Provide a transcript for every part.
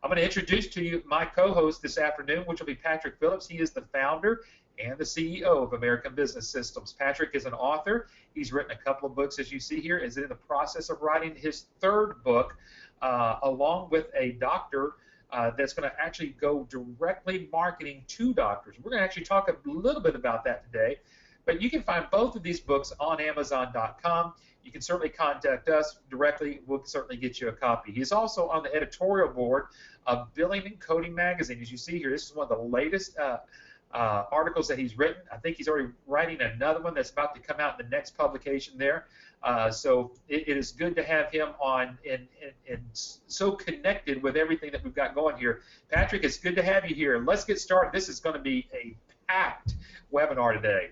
I'm going to introduce to you my co-host this afternoon, which will be Patrick Phillips. He is the founder and the CEO of American Business Systems. Patrick is an author. He's written a couple of books, as you see here, is in the process of writing his third book, along with a doctor that's going to actually go directly marketing to doctors. We're going to actually talk a little bit about that today. But you can find both of these books on Amazon.com. You can certainly contact us directly. We'll certainly get you a copy. He's also on the editorial board of Billing and Coding Magazine. As you see here, this is one of the latest articles that he's written. I think he's already writing another one that's about to come out in the next publication there. So it is good to have him on and so connected with everything that we've got going here. Patrick, it's good to have you here. Let's get started. This is going to be a packed webinar today.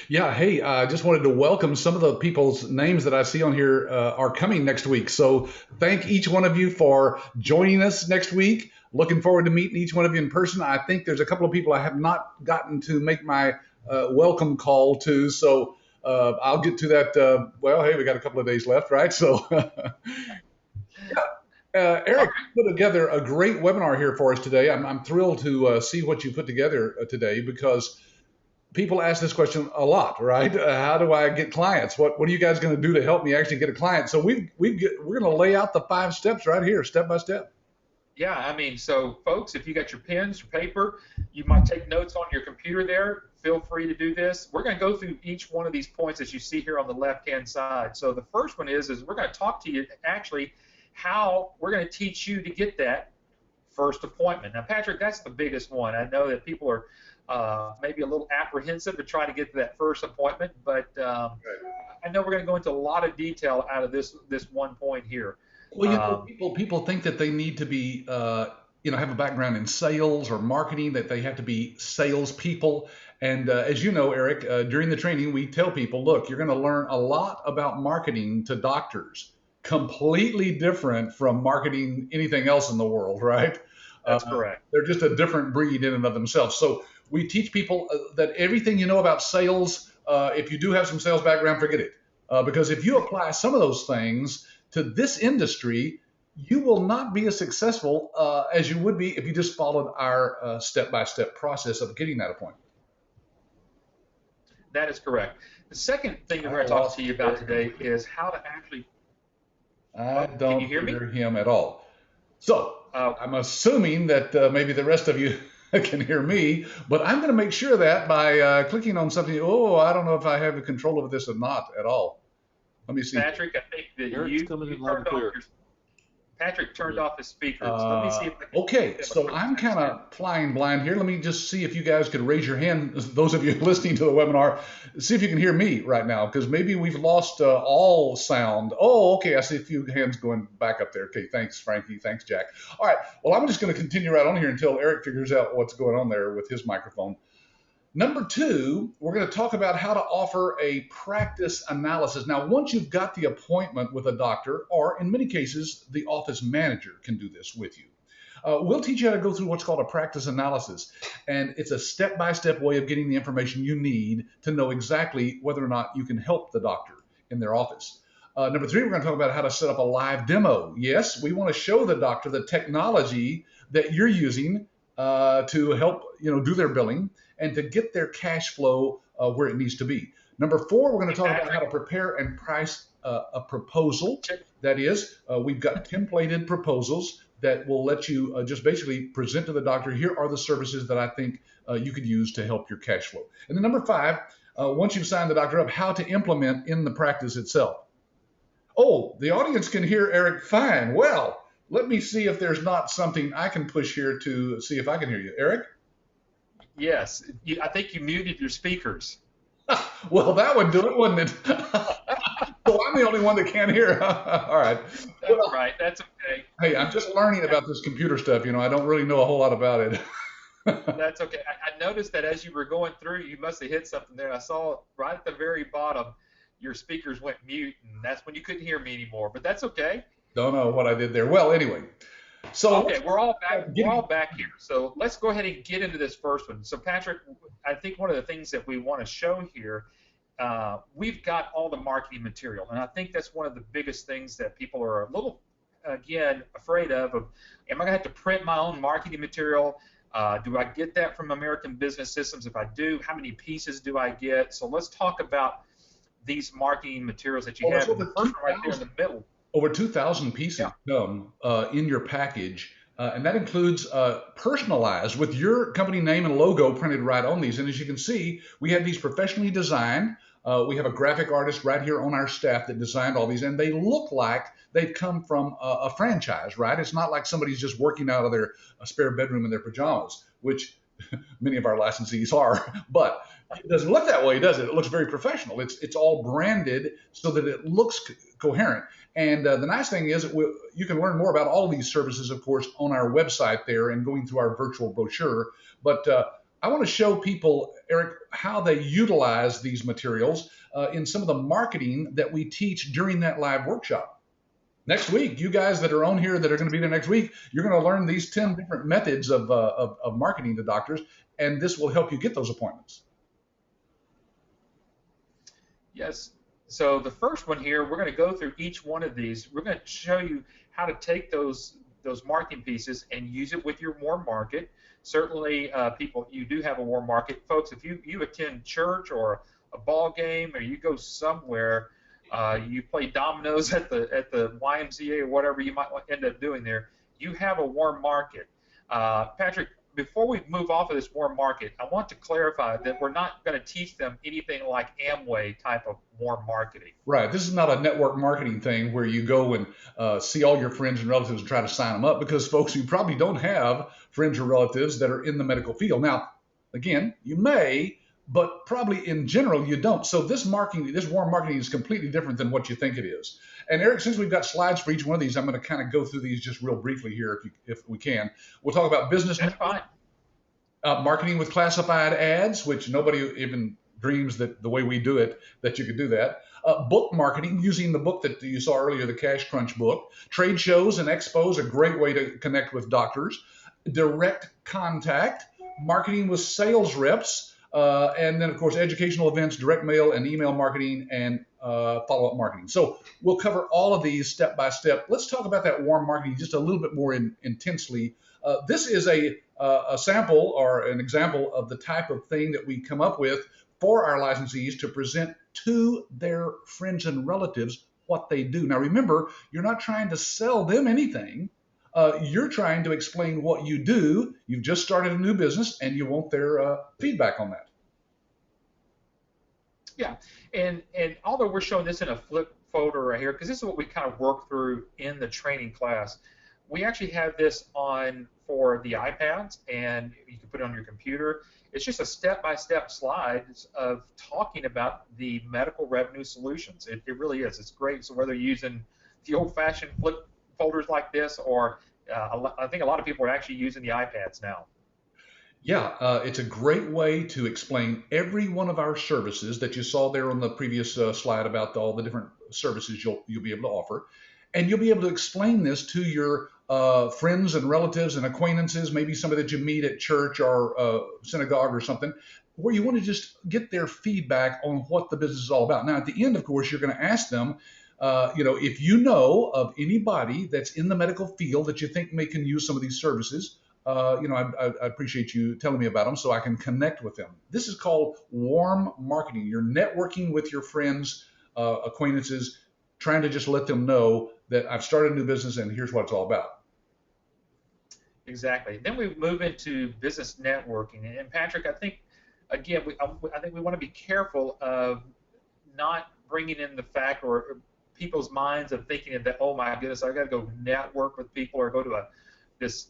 Yeah, hey, I just wanted to welcome some of the people's names that I see on here are coming next week. So thank each one of you for joining us next week. Looking forward to meeting each one of you in person. I think there's a couple of people I have not gotten to make my welcome call to. So I'll get to that. Well, hey, we got a couple of days left, right? So Eric put together a great webinar here for us today. I'm thrilled to see what you put together today because people ask this question a lot, right? How do I get clients? What are you guys going to do to help me actually get a client? So we're going to lay out the 5 steps right here, step by step. Yeah, I mean, so folks, if you got your pens, your paper, you might take notes on your computer there. Feel free to do this. We're going to go through each one of these points as you see here on the left-hand side. So the first one is we're going to talk to you actually how we're going to teach you to get that first appointment. Now, Patrick, that's the biggest one. I know that people are maybe a little apprehensive to try to get to that first appointment, but I know we're going to go into a lot of detail out of this one point here. Well, people think that they need to be, have a background in sales or marketing, that they have to be salespeople. And as you know, Eric, during the training, we tell people, look, you're going to learn a lot about marketing to doctors, completely different from marketing anything else in the world, right? That's correct. They're just a different breed in and of themselves. So we teach people that everything you know about sales, if you do have some sales background, forget it. Because if you apply some of those things to this industry, you will not be as successful as you would be if you just followed our step-by-step process of getting that appointment. That is correct. The second thing that we're going to talk to you about today is how to actually... I don't hear him at all. So I'm assuming that maybe the rest of you can hear me, but I'm going to make sure of that by clicking on something. Oh, I don't know if I have control over this or not at all. Let me see. Patrick, I think that you turned off Patrick turned off his speakers. Let me see if I can okay, so I'm kind of flying blind here. Let me just see if you guys could raise your hand, those of you listening to the webinar, see if you can hear me right now, because maybe we've lost all sound. Oh, okay, I see a few hands going back up there. Okay, thanks, Frankie. Thanks, Jack. All right, well, I'm just going to continue right on here until Eric figures out what's going on there with his microphone. Number 2, we're going to talk about how to offer a practice analysis. Now, once you've got the appointment with a doctor, or in many cases, the office manager can do this with you. We'll teach you how to go through what's called a practice analysis, and it's a step-by-step way of getting the information you need to know exactly whether or not you can help the doctor in their office. Number 3, we're going to talk about how to set up a live demo. Yes, we want to show the doctor the technology that you're using to help do their billing and to get their cash flow where it needs to be. Number 4, we're going to talk about how to prepare and price a proposal. That is, we've got templated proposals that will let you just basically present to the doctor, here are the services that I think you could use to help your cash flow. And then number 5, once you've signed the doctor up, how to implement in the practice itself. Oh, the audience can hear Eric fine. Well, let me see if there's not something I can push here to see if I can hear you. Eric? Yes, I think you muted your speakers. Well, that would do it, wouldn't it? So I'm the only one that can't hear. All right. That's right. That's okay. Hey, I'm just learning about this computer stuff. I don't really know a whole lot about it. That's okay. I noticed that as you were going through, you must have hit something there. I saw right at the very bottom, your speakers went mute, and that's when you couldn't hear me anymore. But that's okay. Don't know what I did there. Well, anyway. So okay, we're all back. We're all back here. So let's go ahead and get into this first one. So Patrick, I think one of the things that we want to show here, we've got all the marketing material, and I think that's one of the biggest things that people are a little again, afraid of am I going to have to print my own marketing material? Do I get that from American Business Systems? If I do, how many pieces do I get? So let's talk about these marketing materials that you have. And the first one right there in the middle. Over 2,000 pieces come in your package, and that includes personalized with your company name and logo printed right on these. And as you can see, we have these professionally designed. We have a graphic artist right here on our staff that designed all these, and they look like they've come from a franchise, right? It's not like somebody's just working out of their spare bedroom in their pajamas, which many of our licensees are, but it doesn't look that way, does it? It looks very professional. It's all branded so that it looks coherent. And the nice thing is you can learn more about all of these services, of course, on our website there and going through our virtual brochure. But I want to show people, Eric, how they utilize these materials in some of the marketing that we teach during that live workshop. Next week, you guys that are on here that are going to be there next week, you're going to learn these 10 different methods of marketing to doctors, and this will help you get those appointments. Yes. So the first one here, we're going to go through each one of these. We're going to show you how to take those marketing pieces and use it with your warm market. Certainly, people, you do have a warm market. Folks, if you attend church or a ball game or you go somewhere, you play dominoes at the YMCA or whatever you might end up doing there, you have a warm market. Patrick, before we move off of this warm market, I want to clarify that we're not going to teach them anything like Amway type of warm marketing. Right. This is not a network marketing thing where you go and see all your friends and relatives and try to sign them up, because, folks, you probably don't have friends or relatives that are in the medical field. Now, again, you may, but probably in general you don't. So this warm marketing is completely different than what you think it is. And Eric, since we've got slides for each one of these, I'm going to kind of go through these just real briefly here, if we can. We'll talk about business marketing with classified ads, which nobody even dreams that the way we do it, that you could do that. Book marketing, using the book that you saw earlier, the Cash Crunch book. Trade shows and expos, a great way to connect with doctors. Direct contact, marketing with sales reps, and then, of course, educational events, direct mail and email marketing, and follow-up marketing. So we'll cover all of these step by step. Let's talk about that warm marketing just a little bit more intensely. This is a sample or an example of the type of thing that we come up with for our licensees to present to their friends and relatives what they do. Now, remember, you're not trying to sell them anything. You're trying to explain what you do. You've just started a new business, and you want their feedback on that. Yeah, and although we're showing this in a flip folder right here, because this is what we kind of work through in the training class, we actually have this on for the iPads, and you can put it on your computer. It's just a step-by-step slides of talking about the medical revenue solutions. It really is. It's great. So whether you're using the old-fashioned flip folders like this, or I think a lot of people are actually using the iPads now. Yeah, it's a great way to explain every one of our services that you saw there on the previous slide about all the different services you'll be able to offer. And you'll be able to explain this to your friends and relatives and acquaintances, maybe somebody that you meet at church or synagogue or something, where you want to just get their feedback on what the business is all about. Now, at the end, of course, you're going to ask them, if you know of anybody that's in the medical field that you think can use some of these services, I appreciate you telling me about them so I can connect with them. This is called warm marketing. You're networking with your friends, acquaintances, trying to just let them know that I've started a new business and here's what it's all about. Exactly. Then we move into business networking. And Patrick, I think, again, I think we want to be careful of not bringing in the fact or people's minds of thinking that, oh my goodness, I got to go network with people or go to this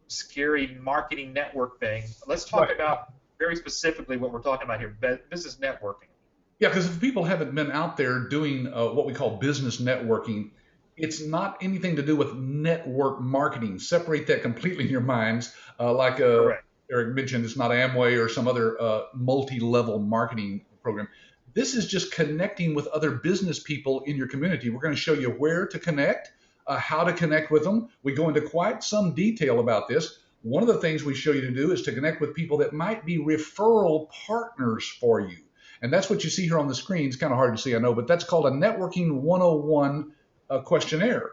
scary marketing network thing. Let's talk about very specifically what we're talking about here, business networking. Yeah, because if people haven't been out there doing what we call business networking, it's not anything to do with network marketing. Separate that completely in your minds. Like Eric mentioned, it's not Amway or some other multi-level marketing program. This is just connecting with other business people in your community. We're going to show you where to connect, how to connect with them. We go into quite some detail about this. One of the things we show you to do is to connect with people that might be referral partners for you. And that's what you see here on the screen. It's kind of hard to see, I know, but that's called a Networking 101 questionnaire.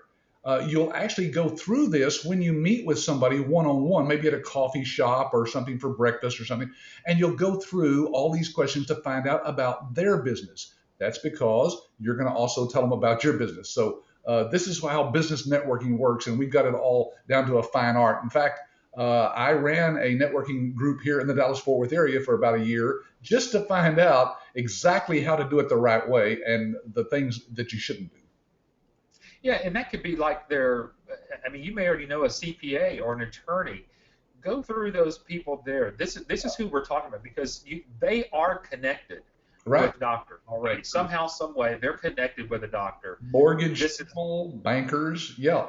you'll actually go through this when you meet with somebody one-on-one, maybe at a coffee shop or something for breakfast or something, and you'll go through all these questions to find out about their business. That's because you're going to also tell them about your business. So this is how business networking works, and we've got it all down to a fine art. In fact, I ran a networking group here in the Dallas-Fort Worth area for about a year just to find out exactly how to do it the right way and the things that you shouldn't do. Yeah, and that could be like I mean, you may already know a CPA or an attorney. Go through those people there. This is who we're talking about, because they are connected Right. with doctors already. Somehow, some way, they're connected with a doctor. Mortgage people, bankers, yeah,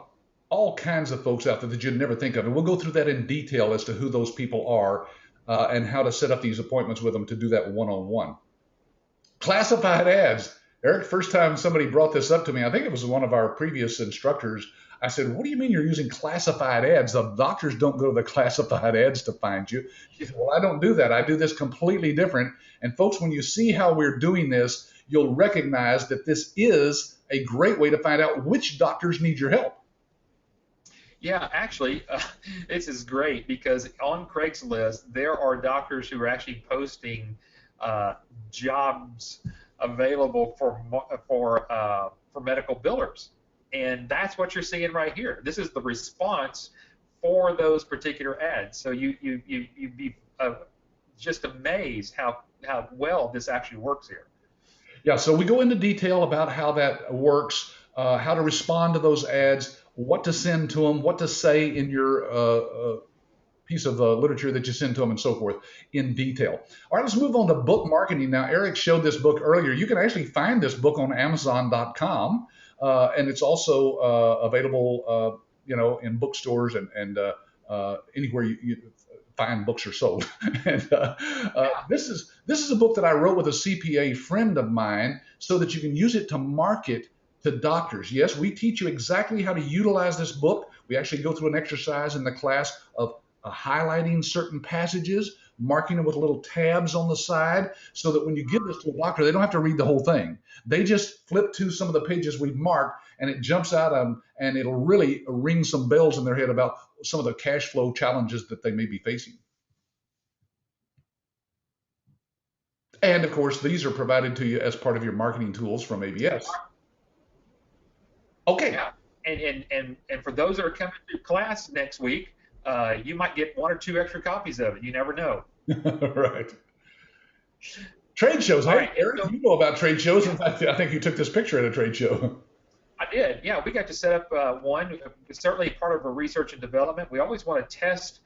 all kinds of folks out there that you'd never think of. And we'll go through that in detail as to who those people are and how to set up these appointments with them to do that one-on-one. Classified ads. Eric, first time somebody brought this up to me, I think it was one of our previous instructors. I said, what do you mean you're using classified ads? The doctors don't go to the classified ads to find you. She said, well, I don't do that. I do this completely different. And folks, when you see how we're doing this, you'll recognize that this is a great way to find out which doctors need your help. Yeah, actually, this is great, because on Craigslist, there are doctors who are actually posting jobs available for medical billers, and that's what you're seeing right here. This is the response for those particular ads. So you'd be just amazed how well this actually works here. Yeah, so we go into detail about how that works, how to respond to those ads, what to send to them, what to say in your piece of literature that you send to them, and so forth in detail. All right, let's move on to book marketing now. Eric showed this book earlier. You can actually find this book on Amazon.com, and it's also available, in bookstores and anywhere you find books are sold. And this is a book that I wrote with a CPA friend of mine so that you can use it to market to doctors. Yes, we teach you exactly how to utilize this book. We actually go through an exercise in the class of highlighting certain passages, marking them with little tabs on the side, so that when you give this to a doctor, they don't have to read the whole thing. They just flip to some of the pages we've marked, and it jumps out at them, and it'll really ring some bells in their head about some of the cash flow challenges that they may be facing. And of course, these are provided to you as part of your marketing tools from ABS. Okay. Yeah. And for those that are coming to class next week, you might get 1 or 2 extra copies of it. You never know. Right. Trade shows. Hey, right, Eric, so, you know about trade shows. In fact, I think you took this picture at a trade show. I did. Yeah, we got to set up one. It's certainly part of our research and development. We always want to test.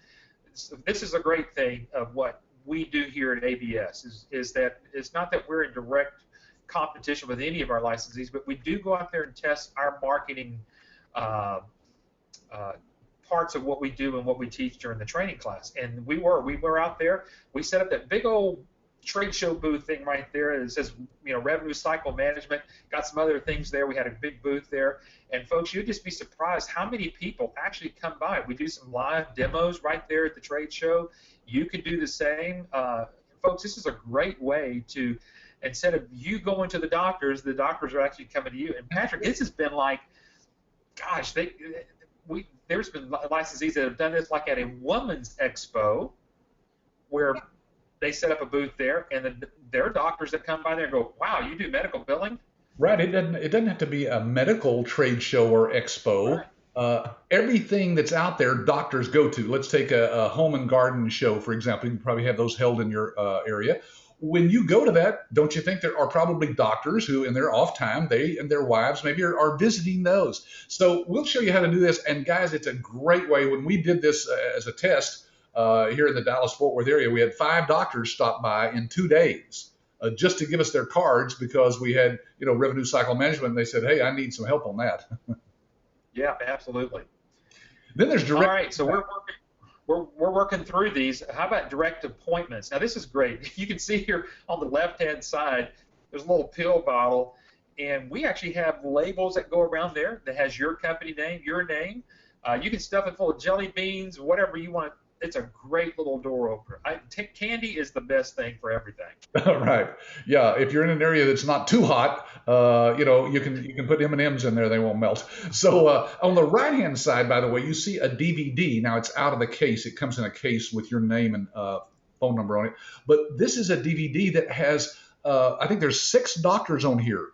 This is a great thing of what we do here at ABS is that it's not that we're in direct competition with any of our licensees, but we do go out there and test our marketing parts of what we do and what we teach during the training class. And we were out there. We set up that big old trade show booth thing right there. It says, revenue cycle management. Got some other things there. We had a big booth there. And folks, you'd just be surprised how many people actually come by. We do some live demos right there at the trade show. You could do the same. Folks, this is a great way to, instead of you going to the doctors are actually coming to you. And Patrick, this has been like, gosh, there's been licensees that have done this, like at a women's expo, where they set up a booth there, and then there are doctors that come by there and go, "Wow, you do medical billing?" Right. It doesn't have to be a medical trade show or expo. Right. Everything that's out there, doctors go to. Let's take a home and garden show, for example. You can probably have those held in your area. When you go to that, don't you think there are probably doctors who, in their off time, they and their wives maybe are visiting those? So we'll show you how to do this. And guys, it's a great way. When we did this as a test here in the Dallas-Fort Worth area, we had 5 doctors stop by in 2 days just to give us their cards, because we had, revenue cycle management. And they said, "Hey, I need some help on that." Yeah, absolutely. Then there's direct. All right, so we're working through these. How about direct appointments? Now, this is great. You can see here on the left-hand side, there's a little pill bottle, and we actually have labels that go around there that has your company name, your name. You can stuff it full of jelly beans, whatever you want it's a great little door opener. Candy is the best thing for everything. Right. Yeah. If you're in an area that's not too hot, you can put M&Ms in there; they won't melt. So on the right hand side, by the way, you see a DVD. Now it's out of the case. It comes in a case with your name and phone number on it. But this is a DVD that has, I think there's 6 doctors on here,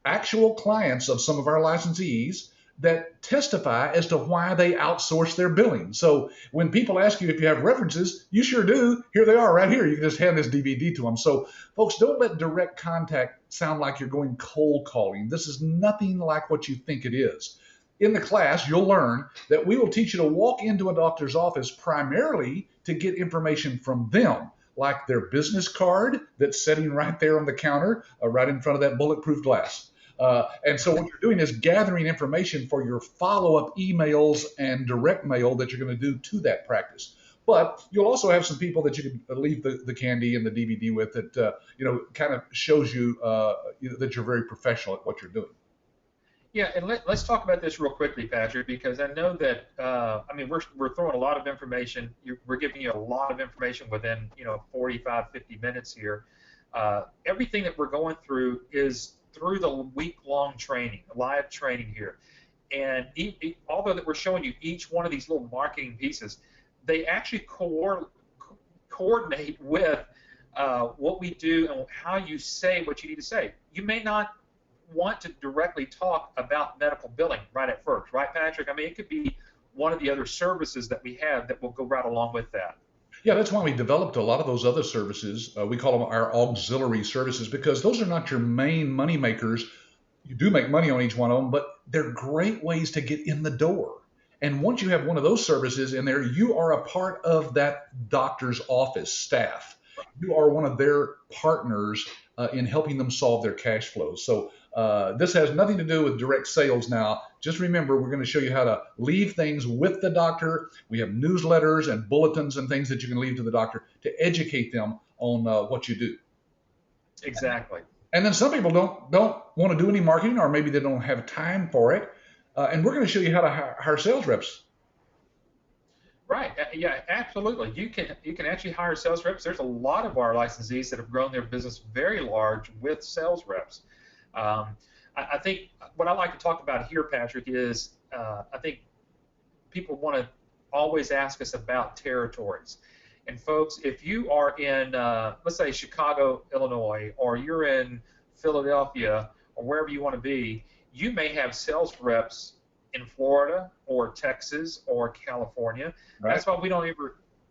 actual clients of some of our licensees that testify as to why they outsource their billing. So when people ask you if you have references, you sure do. Here they are right here. You can just hand this DVD to them. So folks, don't let direct contact sound like you're going cold calling. This is nothing like what you think it is. In the class, you'll learn that we will teach you to walk into a doctor's office primarily to get information from them, like their business card that's sitting right there on the counter, right in front of that bulletproof glass. And so what you're doing is gathering information for your follow-up emails and direct mail that you're going to do to that practice. But you'll also have some people that you can leave the candy and the DVD with that, kind of shows you, that you're very professional at what you're doing. Yeah, and let's talk about this real quickly, Patrick, because I know that, we're throwing a lot of information. We're giving you a lot of information within, 45, 50 minutes here. Everything that we're going through is through the week-long training, live training here. And although that we're showing you each one of these little marketing pieces, they actually coordinate with what we do and how you say what you need to say. You may not want to directly talk about medical billing right at first, right, Patrick? I mean, it could be one of the other services that we have that will go right along with that. Yeah, that's why we developed a lot of those other services. We call them our auxiliary services because those are not your main money makers. You do make money on each one of them, but they're great ways to get in the door. And once you have one of those services in there, you are a part of that doctor's office staff. You are one of their partners in helping them solve their cash flows. So this has nothing to do with direct sales now. Just remember, we're going to show you how to leave things with the doctor. We have newsletters and bulletins and things that you can leave to the doctor to educate them on what you do. Exactly. And then some people don't want to do any marketing, or maybe they don't have time for it. And we're going to show you how to hire sales reps. Right. Yeah, absolutely. You can actually hire sales reps. There's a lot of our licensees that have grown their business very large with sales reps. I think what I like to talk about here, Patrick, is I think people want to always ask us about territories. And folks, if you are in, let's say, Chicago, Illinois, or you're in Philadelphia, or wherever you want to be, you may have sales reps in Florida or Texas or California. Right. That's why we don't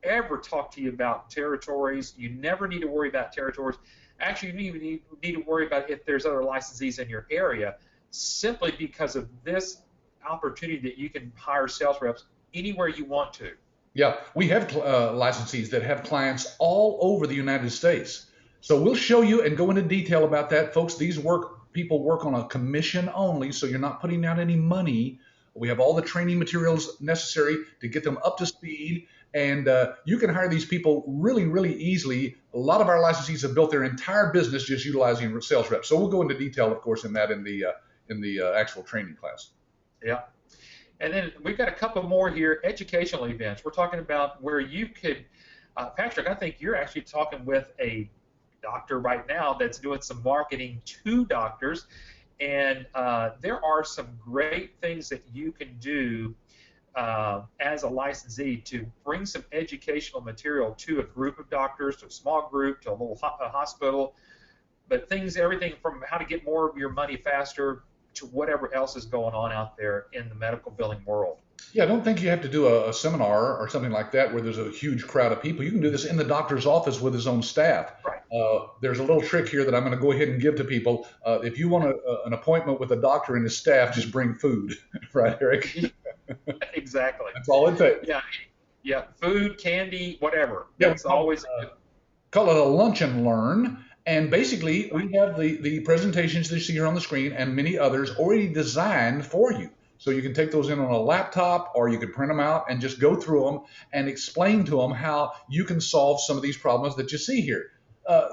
ever talk to you about territories. You never need to worry about territories. Actually, you need to worry about if there's other licensees in your area, simply because of this opportunity that you can hire sales reps anywhere you want to. Yeah, we have licensees that have clients all over the United States. So we'll show you and go into detail about that. Folks, these people work on a commission only, so you're not putting out any money. We have all the training materials necessary to get them up to speed, and you can hire these people really, really easily. A lot of our licensees have built their entire business just utilizing sales reps. So we'll go into detail, of course, in the actual training class. Yeah. And then we've got a couple more here, educational events. We're talking about where you could, Patrick, I think you're actually talking with a doctor right now that's doing some marketing to doctors. And there are some great things that you can do as a licensee to bring some educational material to a group of doctors, to a small group, to a little hospital, but everything from how to get more of your money faster to whatever else is going on out there in the medical billing world. Yeah, I don't think you have to do a seminar or something like that where there's a huge crowd of people. You can do this in the doctor's office with his own staff. Right. There's a little trick here that I'm going to go ahead and give to people. If you want an appointment with a doctor and his staff, just bring food. Right, Eric? Exactly. That's all it takes. Yeah, food, candy, whatever. Yeah, it's always call it a lunch and learn. And basically, we have the presentations that you see here on the screen and many others already designed for you. So you can take those in on a laptop, or you can print them out and just go through them and explain to them how you can solve some of these problems that you see here.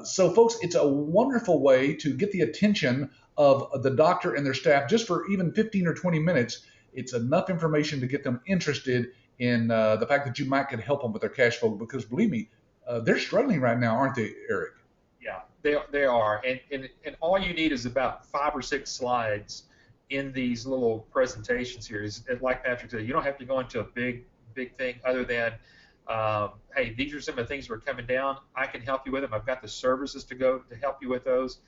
So folks, it's a wonderful way to get the attention of the doctor and their staff just for even 15 or 20 minutes. It's enough information to get them interested in the fact that you might can help them with their cash flow, because believe me, they're struggling right now, aren't they, Eric? Yeah, they are, and all you need is about 5 or 6 slides in these little presentations here. Is like Patrick said, you don't have to go into a big thing other than, hey, these are some of the things that are coming down. I can help you with them. I've got the services to go to help you with those,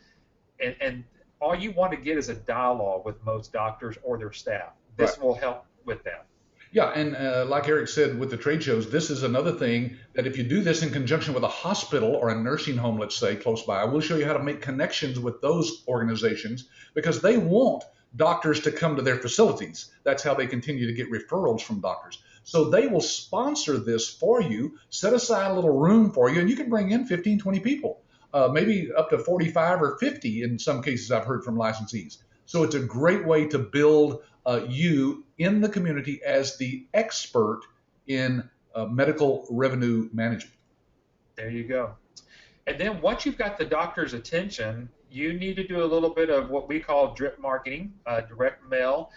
and all you want to get is a dialogue with most doctors or their staff. This will help with that. Yeah, and like Eric said with the trade shows, this is another thing that if you do this in conjunction with a hospital or a nursing home, let's say, close by, we'll show you how to make connections with those organizations, because they want doctors to come to their facilities. That's how they continue to get referrals from doctors. So they will sponsor this for you, set aside a little room for you, and you can bring in 15, 20 people, maybe up to 45 or 50 in some cases I've heard from licensees. So it's a great way to build you in the community as the expert in medical revenue management. There you go. And then once you've got the doctor's attention, you need to do a little bit of what we call drip marketing, direct mail.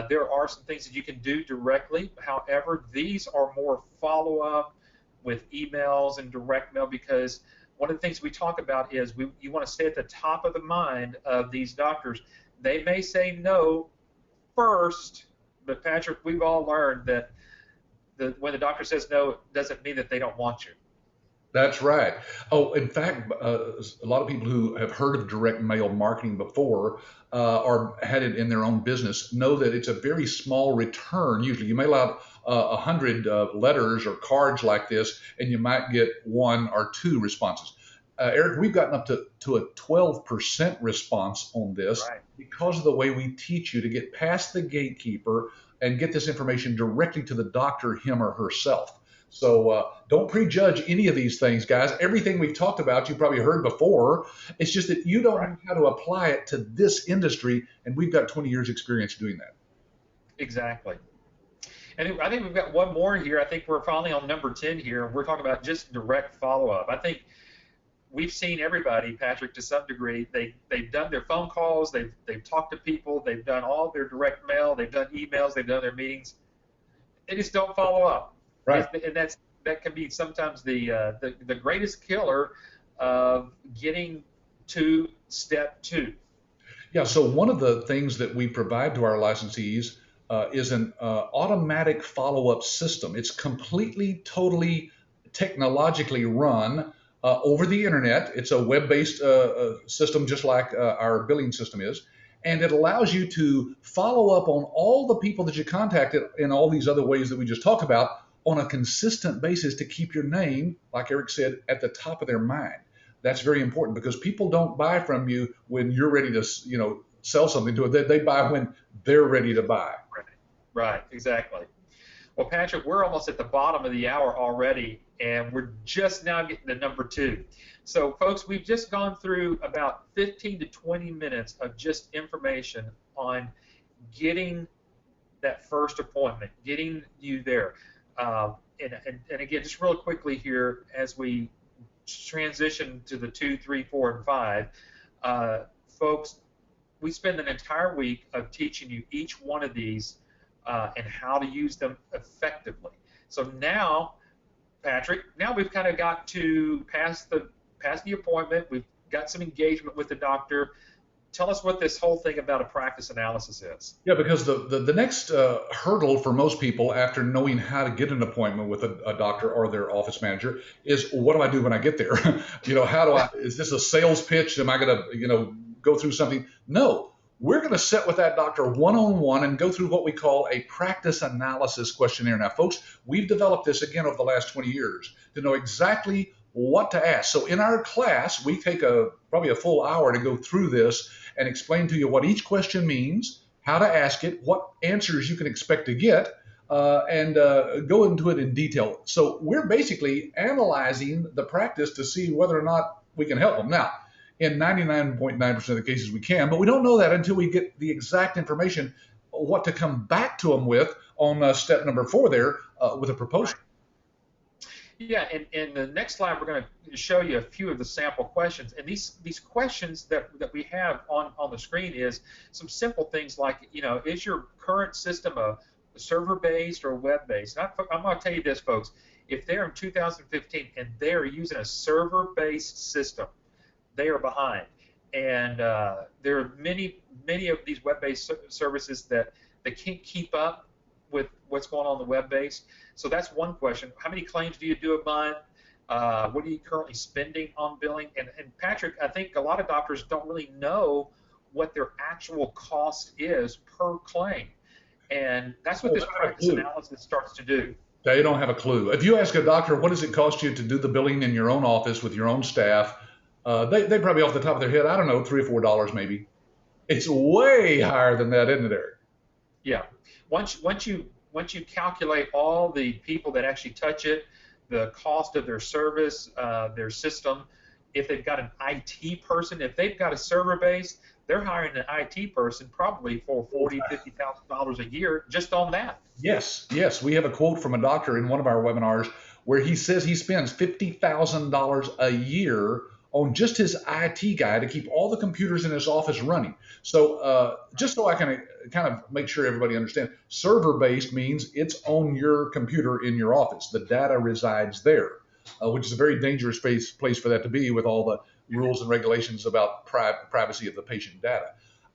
There are some things that you can do directly. However, these are more follow-up with emails and direct mail, because one of the things we talk about is you want to stay at the top of the mind of these doctors. They may say no first, but Patrick, we've all learned that when the doctor says no, it doesn't mean that they don't want you. That's right. Oh, in fact, a lot of people who have heard of direct mail marketing before or had it in their own business know that it's a very small return. Usually you mail out 100 letters or cards like this, and you might get 1 or 2 responses. Eric, we've gotten up to a 12% response on this because of the way we teach you to get past the gatekeeper and get this information directly to the doctor, him or herself. So don't prejudge any of these things, guys. Everything we've talked about, you probably heard before. It's just that you don't know how to apply it to this industry, and we've got 20 years experience doing that. Exactly. And I think we've got one more here. I think we're finally on number 10 here, and we're talking about just direct follow-up. I think we've seen everybody, Patrick, to some degree. They've done their phone calls, they've talked to people, they've done all their direct mail, they've done emails, they've done their meetings. They just don't follow up. Right. And that can be sometimes the greatest killer of getting to step 2. Yeah, so one of the things that we provide to our licensees is an automatic follow-up system. It's completely, totally technologically run over the internet. It's a web-based system, just like our billing system is. And it allows you to follow up on all the people that you contacted in all these other ways that we just talked about on a consistent basis to keep your name, like Eric said, at the top of their mind. That's very important, because people don't buy from you when you're ready to, sell something to it. They buy when they're ready to buy. Right, exactly. Well, Patrick, we're almost at the bottom of the hour already, and we're just now getting to number 2. So, folks, we've just gone through about 15 to 20 minutes of just information on getting that first appointment, getting you there. And again, just real quickly here, as we transition to the 2, 3, 4, and 5, folks, we spend an entire week of teaching you each one of these and how to use them effectively. So now, Patrick, now we've kind of got to pass the appointment. We've got some engagement with the doctor. Tell us what this whole thing about a practice analysis is. Yeah, because the next hurdle for most people after knowing how to get an appointment with a doctor or their office manager is, what do I do when I get there? Is this a sales pitch? Am I going to, go through something? No, we're going to sit with that doctor one-on-one and go through what we call a practice analysis questionnaire. Now, folks, we've developed this again over the last 20 years to know exactly what to ask. So in our class, we take probably a full hour to go through this and explain to you what each question means, how to ask it, what answers you can expect to get, and go into it in detail. So we're basically analyzing the practice to see whether or not we can help them. Now, in 99.9% of the cases we can, but we don't know that until we get the exact information, what to come back to them with on step number 4 there with a proposal. Yeah, and in the next slide, we're going to show you a few of the sample questions. And these questions that we have on the screen is some simple things like, is your current system a server-based or web-based. I'm going to tell you this, folks. If they're in 2015 and they're using a server-based system, they are behind. And there are many of these web-based services that can't keep up with what's going on the web-based. So that's one question. How many claims do you do a month? What are you currently spending on billing? And Patrick, I think a lot of doctors don't really know what their actual cost is per claim. And that's what this practice analysis starts to do. They don't have a clue. If you ask a doctor, what does it cost you to do the billing in your own office with your own staff? They probably off the top of their head, I don't know, $3 or $4 maybe. It's way higher than that, isn't it, Eric? Yeah. Once you calculate all the people that actually touch it, the cost of their service, their system, if they've got an IT person, if they've got a server base, they're hiring an IT person probably for $40,000, $50,000 a year just on that. Yes. We have a quote from a doctor in one of our webinars where he says he spends $50,000 a year on just his IT guy to keep all the computers in his office running. So just so I can kind of make sure everybody understands, server-based means it's on your computer in your office. The data resides there, which is a very dangerous place for that to be with all the rules and regulations about privacy of the patient data.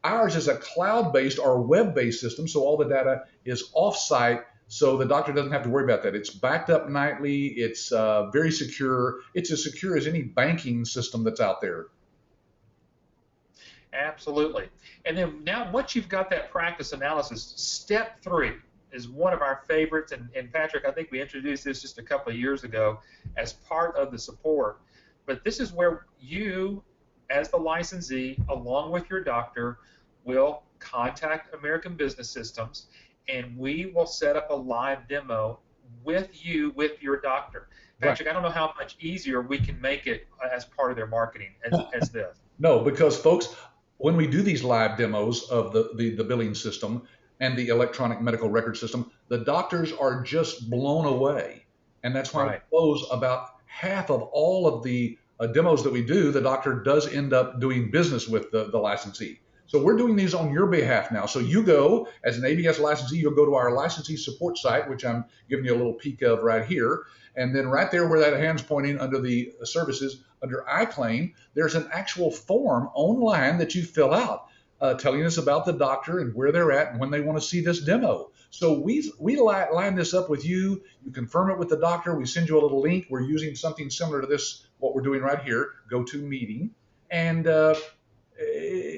Ours is a cloud-based or web-based system, so all the data is off-site, so the doctor doesn't have to worry about that. It's backed up nightly. It's very secure. It's as secure as any banking system that's out there. Absolutely. And then now once you've got that practice analysis, step 3 is one of our favorites. And Patrick, I think we introduced this just a couple of years ago as part of the support. But this is where you, as the licensee, along with your doctor, will contact American Business Systems, and we will set up a live demo with you, with your doctor. Patrick, right. I don't know how much easier we can make it as part of their marketing as this. No, because folks, when we do these live demos of the billing system and the electronic medical record system, the doctors are just blown away. And that's why we close about half of all of the demos that we do, the doctor does end up doing business with the licensee. So we're doing these on your behalf now. So you go, as an ABS licensee, you'll go to our licensee support site, which I'm giving you a little peek of right here. And then right there where that hand's pointing under the services, under Iclaim, there's an actual form online that you fill out telling us about the doctor and where they're at and when they want to see this demo. So we line this up with you. You confirm it with the doctor. We send you a little link. We're using something similar to this, what we're doing right here, GoToMeeting. And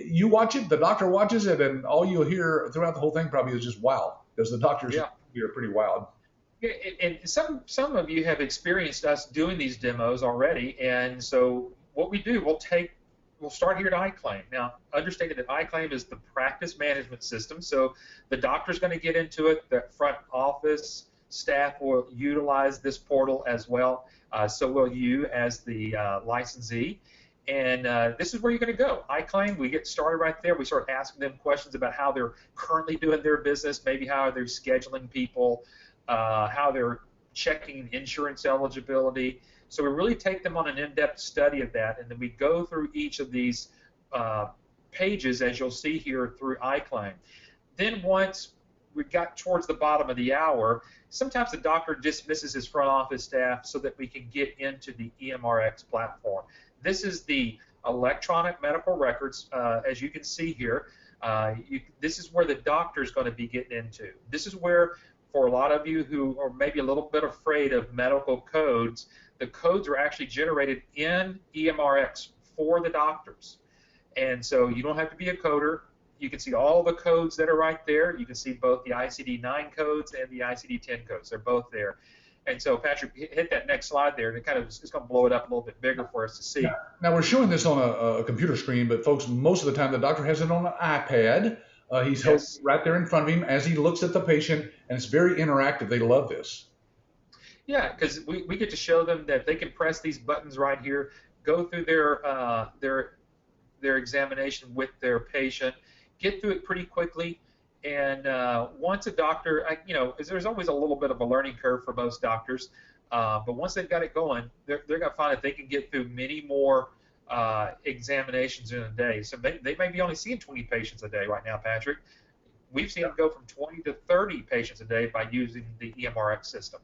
you watch it, the doctor watches it, and all you'll hear throughout the whole thing probably is just wow, because the doctors are pretty wild. And some of you have experienced us doing these demos already, and so what we do, we'll start here at Iclaim. Now, understanding that Iclaim is the practice management system, so the doctor's going to get into it. The front office staff will utilize this portal as well. So will you as the licensee. And this is where you're going to go. Iclaim, we get started right there. We start asking them questions about how they're currently doing their business, maybe how they're scheduling people, how they're checking insurance eligibility. So we really take them on an in-depth study of that, and then we go through each of these pages, as you'll see here, through Iclaim. Then once we got towards the bottom of the hour, sometimes the doctor dismisses his front office staff so that we can get into the EMRX platform. This is the electronic medical records, as you can see here. This is where the doctor is going to be getting into. This is where, for a lot of you who are maybe a little bit afraid of medical codes, the codes are actually generated in EMRX for the doctors. And so you don't have to be a coder. You can see all the codes that are right there. You can see both the ICD-9 codes and the ICD-10 codes. They're both there. And so, Patrick, hit that next slide there, and it's going to blow it up a little bit bigger for us to see. Now, we're showing this on a computer screen, but, folks, most of the time the doctor has it on an iPad. He's held right there in front of him as he looks at the patient, and it's very interactive. They love this. Yeah, because we get to show them that they can press these buttons right here, go through their examination with their patient, get through it pretty quickly. And once a doctor, there's always a little bit of a learning curve for most doctors, but once they've got it going, they're going to find that they can get through many more examinations in a day. So they may be only seeing 20 patients a day right now, Patrick. we've seen them go from 20 to 30 patients a day by using the EMRX system.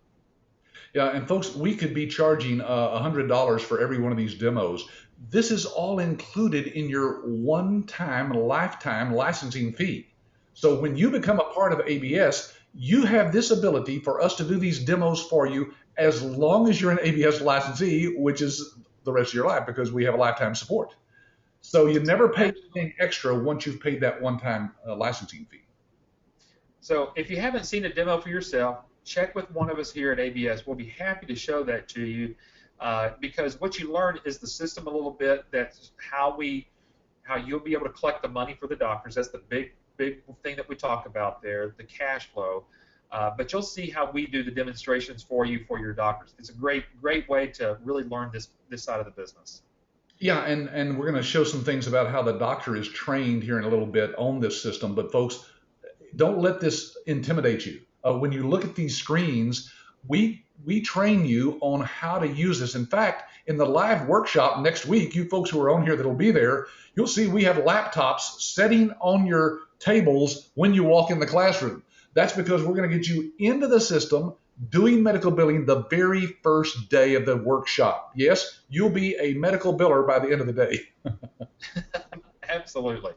Yeah, and folks, we could be charging $100 for every one of these demos. This is all included in your one-time, lifetime licensing fee. So when you become a part of ABS, you have this ability for us to do these demos for you as long as you're an ABS licensee, which is the rest of your life because we have a lifetime support. So you never pay anything extra once you've paid that one-time licensing fee. So if you haven't seen a demo for yourself, check with one of us here at ABS. We'll be happy to show that to you because what you learn is the system a little bit. That's how you'll be able to collect the money for the doctors. That's the big thing that we talk about there, the cash flow. But you'll see how we do the demonstrations for you for your doctors. It's a great way to really learn this side of the business. Yeah, and we're going to show some things about how the doctor is trained here in a little bit on this system. But folks, don't let this intimidate you. When you look at these screens, we train you on how to use this. In fact, in the live workshop next week, you folks who are on here that'll be there, you'll see we have laptops setting on your tables when you walk in the classroom. That's because we're going to get you into the system doing medical billing the very first day of the workshop. Yes, you'll be a medical biller by the end of the day. Absolutely.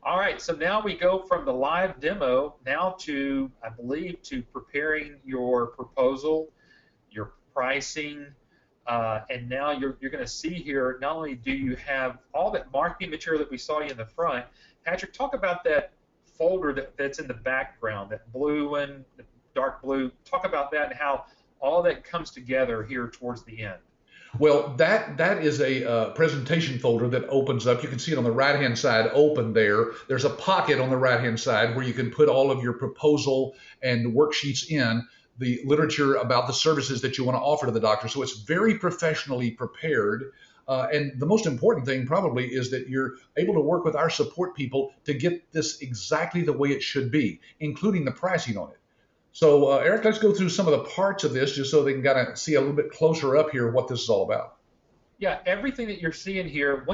All right, so now we go from the live demo now to, I believe, to preparing your proposal, your pricing, and now you're going to see here, not only do you have all that marketing material that we saw you in the front. Patrick, talk about that folder that's in the background, that blue one, the dark blue. Talk about that and how all that comes together here towards the end. Well, that is a presentation folder that opens up. You can see it on the right-hand side open there. There's a pocket on the right-hand side where you can put all of your proposal and worksheets in, the literature about the services that you want to offer to the doctor. So it's very professionally prepared. And the most important thing probably is that you're able to work with our support people to get this exactly the way it should be, including the pricing on it. So, Eric, let's go through some of the parts of this just so they can kind of see a little bit closer up here what this is all about. Yeah, everything that you're seeing here,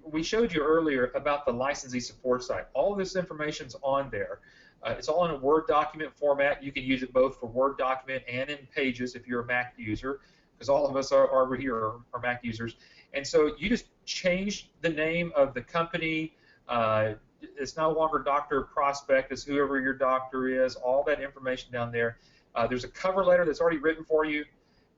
we showed you earlier about the licensee support site. All of this information's on there. It's all in a Word document format. You can use it both for Word document and in Pages if you're a Mac user, because all of us over here are Mac users. And so you just change the name of the company. It's no longer Dr. Prospect, it's whoever your doctor is, all that information down there. There's a cover letter that's already written for you.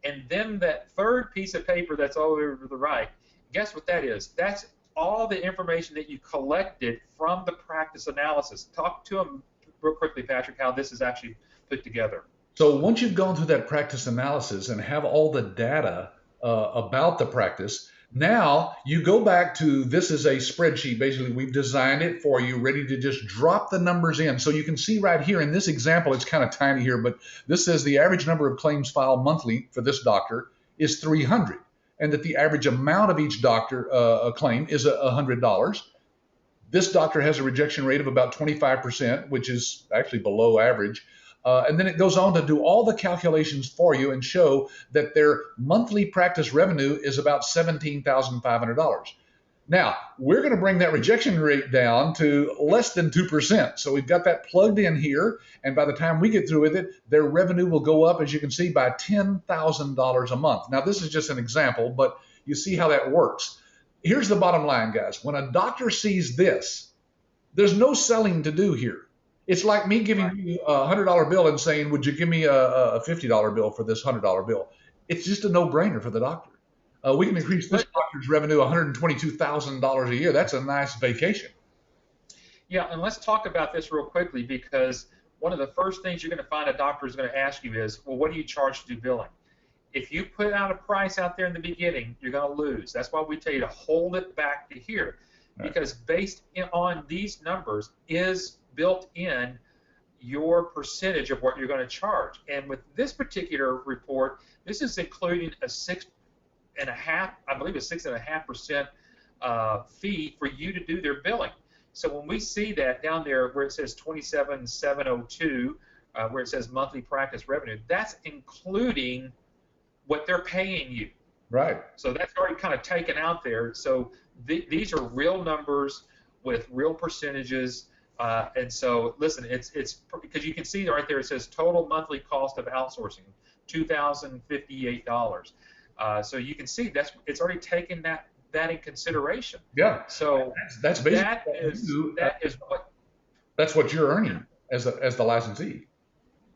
And then that third piece of paper that's all over to the right, guess what that is? That's all the information that you collected from the practice analysis. Talk to them real quickly, Patrick, how this is actually put together. So once you've gone through that practice analysis and have all the data about the practice, now you go back to, this is a spreadsheet. Basically, we've designed it for you, ready to just drop the numbers in. So you can see right here in this example, it's kind of tiny here, but this says the average number of claims filed monthly for this doctor is 300, and that the average amount of each doctor claim is $100. This doctor has a rejection rate of about 25%, which is actually below average. And then it goes on to do all the calculations for you and show that their monthly practice revenue is about $17,500. Now, we're going to bring that rejection rate down to less than 2%. So we've got that plugged in here, and by the time we get through with it, their revenue will go up, as you can see, by $10,000 a month. Now, this is just an example, but you see how that works. Here's the bottom line, guys. When a doctor sees this, there's no selling to do here. It's like me giving you a $100 bill and saying, would you give me a $50 bill for this $100 bill? It's just a no-brainer for the doctor. We can increase this doctor's revenue $122,000 a year. That's a nice vacation. Yeah, and let's talk about this real quickly, because one of the first things you're going to find a doctor is going to ask you is, well, what do you charge to do billing? If you put out a price out there in the beginning, you're going to lose. That's why we tell you to hold it back to here, because based on these numbers is built in your percentage of what you're going to charge. And with this particular report, this is including a 6.5%, I believe a 6.5% fee for you to do their billing. So when we see that down there where it says 27,702, where it says monthly practice revenue, that's including what they're paying you. Right. So that's already kind of taken out there. So these are real numbers with real percentages. And so, listen, it's because you can see right there it says total monthly cost of outsourcing, $2,058. So you can see it's already taken that in consideration. Yeah. So that's basically that is what that's what you're earning as the licensee.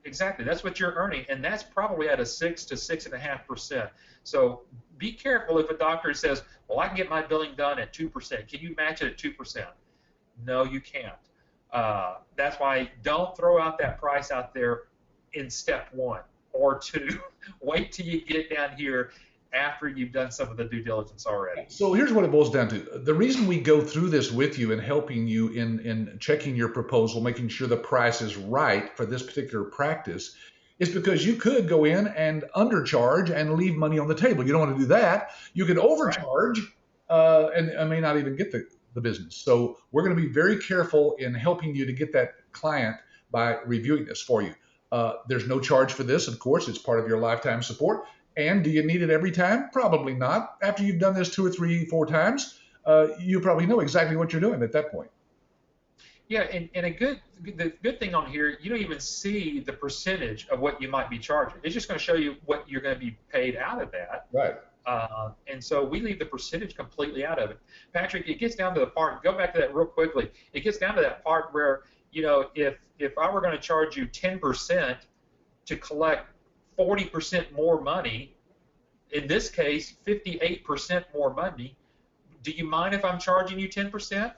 exactly that's what you're earning, and that's probably at a 6 to 6.5%. So be careful if a doctor says, "Well, I can get my billing done at 2%. Can you match it at 2%?" No, you can't. That's why don't throw out that price out there in step 1 or 2. Wait till you get down here after you've done some of the due diligence already. So here's what it boils down to. The reason we go through this with you and helping you in checking your proposal, making sure the price is right for this particular practice, is because you could go in and undercharge and leave money on the table. You don't want to do that. You could overcharge and may not even get the business. So we're going to be very careful in helping you to get that client by reviewing this for you. There's no charge for this, of course. It's part of your lifetime support. And do you need it every time? Probably not. After you've done this 2 or 3, 4 times, you probably know exactly what you're doing at that point. Yeah, and the good thing on here, you don't even see the percentage of what you might be charging. It's just going to show you what you're going to be paid out of that. Right. And so we leave the percentage completely out of it. Patrick, it gets down to the part, go back to that real quickly. It gets down to that part where, if I were going to charge you 10% to collect 40% more money, in this case, 58% more money, do you mind if I'm charging you 10%?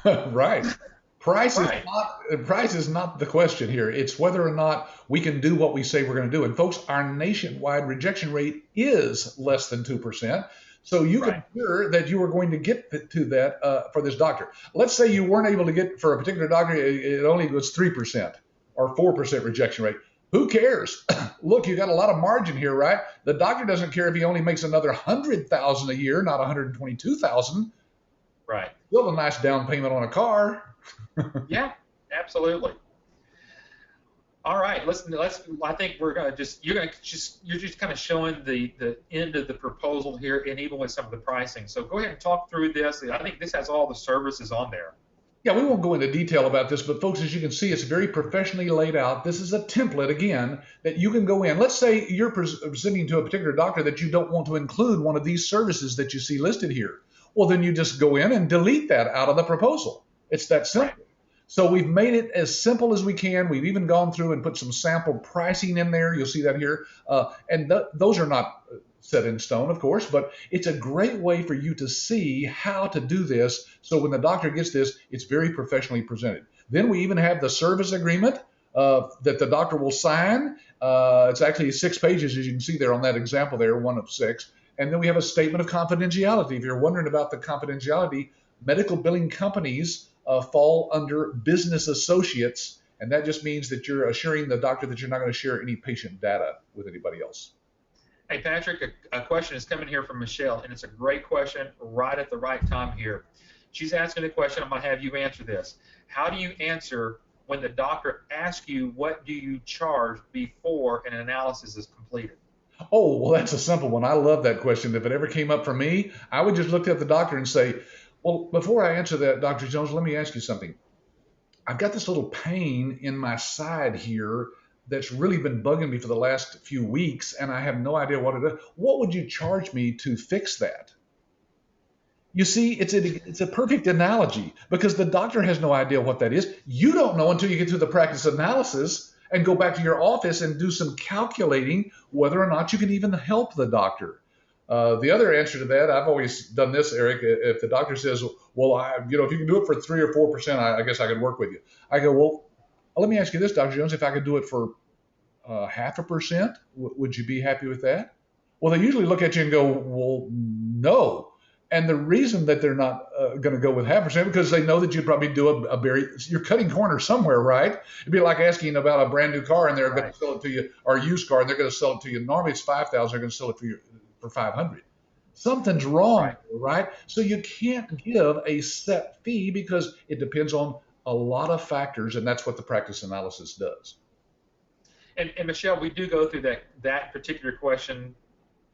Right. Price is not the question here. It's whether or not we can do what we say we're going to do. And folks, our nationwide rejection rate is less than 2%. So you can ensure that you are going to get to that for this doctor. Let's say you weren't able to get for a particular doctor, it only was 3% or 4% rejection rate. Who cares? Look, you got a lot of margin here, right? The doctor doesn't care if he only makes another $100,000 a year, not $122,000. Right. Still a nice down payment on a car. Yeah, absolutely. All right, I think we're gonna you're just kind of showing the end of the proposal here, and even with some of the pricing. So go ahead and talk through this. I think this has all the services on there. Yeah, we won't go into detail about this, but folks, as you can see, it's very professionally laid out. This is a template, again, that you can go in. Let's say you're presenting to a particular doctor that you don't want to include one of these services that you see listed here. Well, then you just go in and delete that out of the proposal. It's that simple. Right. So we've made it as simple as we can. We've even gone through and put some sample pricing in there. You'll see that here. And those are not set in stone, of course, but it's a great way for you to see how to do this. So when the doctor gets this, it's very professionally presented. Then we even have the service agreement that the doctor will sign. It's actually 6 pages, as you can see there on that example there, 1 of 6. And then we have a statement of confidentiality. If you're wondering about the confidentiality, medical billing companies fall under business associates, and that just means that you're assuring the doctor that you're not going to share any patient data with anybody else. Hey, Patrick, a question is coming here from Michelle, and it's a great question right at the right time here. She's asking a question. I'm going to have you answer this. How do you answer when the doctor asks you what do you charge before an analysis is completed? Oh, well, that's a simple one. I love that question. If it ever came up for me, I would just look at the doctor and say, well, before I answer that, Dr. Jones, let me ask you something. I've got this little pain in my side here that's really been bugging me for the last few weeks, and I have no idea what it is. What would you charge me to fix that? You see, it's a perfect analogy because the doctor has no idea what that is. You don't know until you get through the practice analysis and go back to your office and do some calculating whether or not you can even help the doctor. The other answer to that, I've always done this, Eric. If the doctor says, well, if you can do it for 3 or 4%, I guess I could work with you. I go, well, let me ask you this, Dr. Jones. If I could do it for 0.5%, would you be happy with that? Well, they usually look at you and go, well, no. And the reason that they're not going to go with 0.5% because they know that you'd probably do you're cutting corners somewhere, right? It'd be like asking about a brand new car and they're going to sell it to you, or a used car, and they're going to sell it to you. Normally it's $5,000, they're going to sell it for $500. Something's wrong, right? So you can't give a set fee because it depends on a lot of factors, and that's what the practice analysis does. And Michelle, we do go through that particular question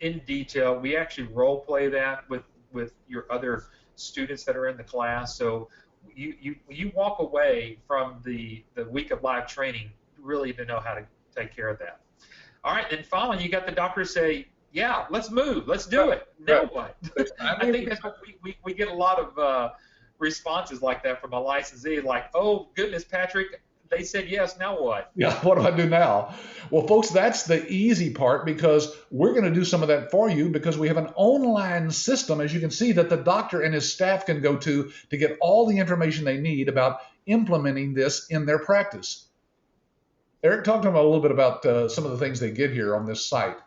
in detail. We actually role play that with your other students that are in the class. So you walk away from the week of live training really to know how to take care of that. All right, then finally you got the doctor say, yeah, let's move, let's do it. Now what? I think that's what we get a lot of responses like that from a licensee, like, oh goodness, Patrick, they said yes, now what? Yeah, what do I do now? Well, folks, that's the easy part, because we're going to do some of that for you, because we have an online system, as you can see, that the doctor and his staff can go to get all the information they need about implementing this in their practice. Eric, talk to them a little bit about some of the things they get here on this site.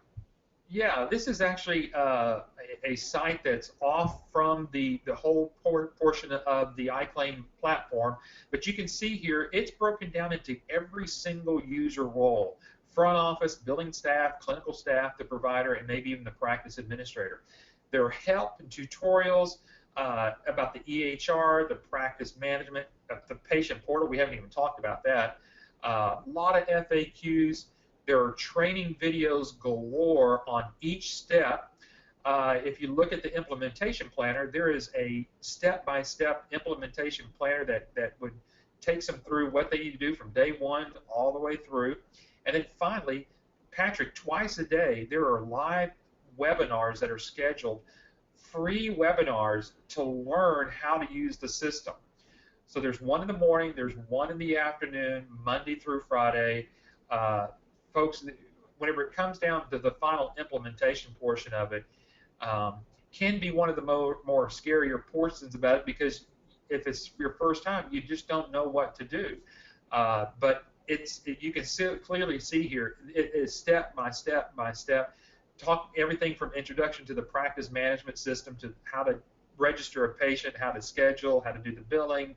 Yeah, this is actually a site that's off from the whole portion of the Iclaim platform, but you can see here it's broken down into every single user role: front office, billing staff, clinical staff, the provider, and maybe even the practice administrator. There are help and tutorials about the EHR, the practice management, the patient portal. We haven't even talked about that. A lot of FAQs. There are training videos galore on each step. If you look at the implementation planner, there is a step-by-step implementation planner that would take them through what they need to do from day one all the way through. And then finally, Patrick, twice a day, there are live webinars that are scheduled, free webinars to learn how to use the system. So there's one in the morning, there's one in the afternoon, Monday through Friday. Folks, whenever it comes down to the final implementation portion of it, can be one of the more scarier portions about it, because if it's your first time, you just don't know what to do. But you can clearly see here, it is step by step by step. Talk everything from introduction to the practice management system, to how to register a patient, how to schedule, how to do the billing,